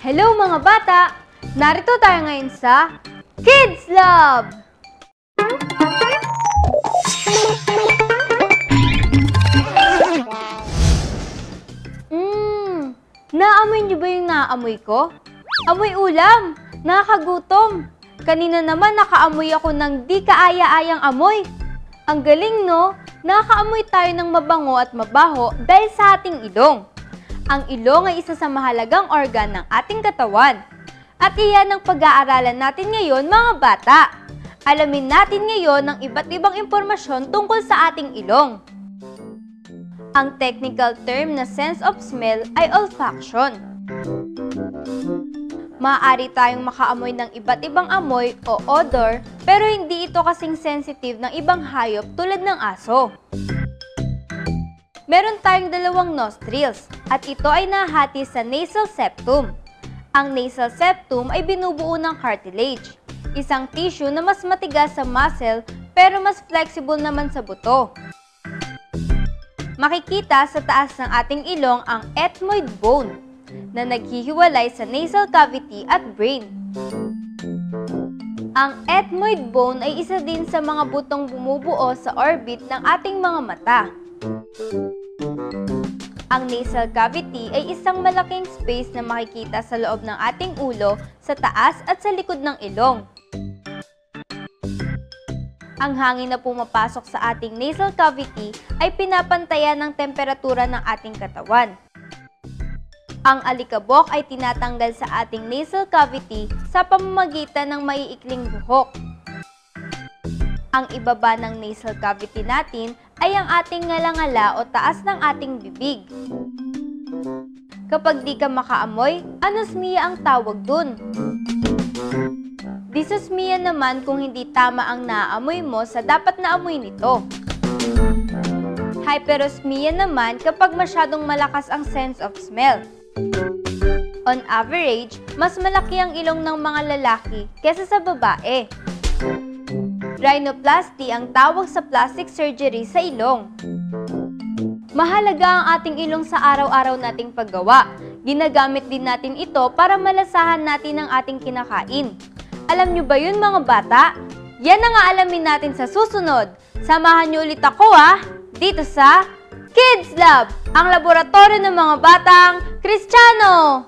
Hello mga bata! Narito tayo ngayon sa Kids Love! Naamoy niyo ba yung naamoy ko? Amoy ulam! Nakakagutom! Kanina naman nakaamoy ako ng di kaaya-ayang amoy. Ang galing no? Nakaamoy tayo ng mabango at mabaho dahil sa ating ilong. Ang ilong ay isa sa mahalagang organ ng ating katawan. At iyan ang pag-aaralan natin ngayon mga bata. Alamin natin ngayon ang iba't ibang impormasyon tungkol sa ating ilong. Ang technical term na sense of smell ay olfaction. Maaari tayong makaamoy ng iba't ibang amoy o odor, pero hindi ito kasing sensitive ng ibang hayop tulad ng aso. Meron tayong dalawang nostrils, at ito ay nahati sa nasal septum. Ang nasal septum ay binubuo ng cartilage, isang tissue na mas matigas sa muscle pero mas flexible naman sa buto. Makikita sa taas ng ating ilong ang ethmoid bone na naghihiwalay sa nasal cavity at brain. Ang ethmoid bone ay isa din sa mga butong bumubuo sa orbit ng ating mga mata. Ang nasal cavity ay isang malaking space na makikita sa loob ng ating ulo, sa taas at sa likod ng ilong. Ang hangin na pumapasok sa ating nasal cavity ay pinapantayan ng temperatura ng ating katawan. Ang alikabok ay tinatanggal sa ating nasal cavity sa pamamagitan ng maiikling buhok. Ang ibaba ng nasal cavity natin ay ang ating ngalangala o taas ng ating bibig. Kapag di ka makaamoy, anosmia ang tawag dun. Dysosmia naman kung hindi tama ang naaamoy mo sa dapat na amoy nito. Hyperosmia naman kapag masyadong malakas ang sense of smell. On average, mas malaki ang ilong ng mga lalaki kaysa sa babae. Rhinoplasty ang tawag sa plastic surgery sa ilong. Mahalaga ang ating ilong sa araw-araw nating paggawa. Ginagamit din natin ito para malasahan natin ang ating kinakain. Alam nyo ba yun mga bata? Yan ang aalamin natin sa susunod. Samahan nyo ulit ako dito sa Kids Lab, ang laboratorio ng mga batang Kristiyano!